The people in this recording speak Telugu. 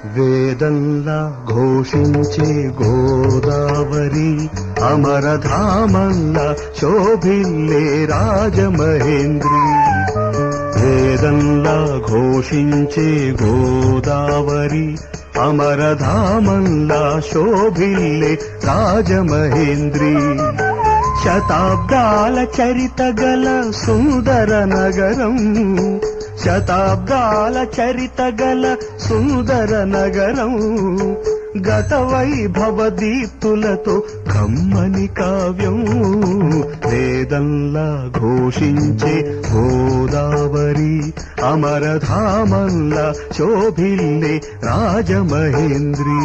వేదంలా ఘోషించే గోదావరి అమరధామంలా శోభిల్లే రాజమహేంద్రి. వేదంలా ఘోషించే గోదావరి అమరధామంలా శోభిల్లే రాజమహేంద్రి. శతాబ్దాల చరిత గల సుందర నగరం, శతాబ్దాల చరిత గల సుందర నగరం, గత వైభవ దీప్తులతో కమ్మని కావ్యం. వేదంలా ఘోషించే గోదావరి అమరధామంలా శోభిల్లే రాజమహేంద్రి.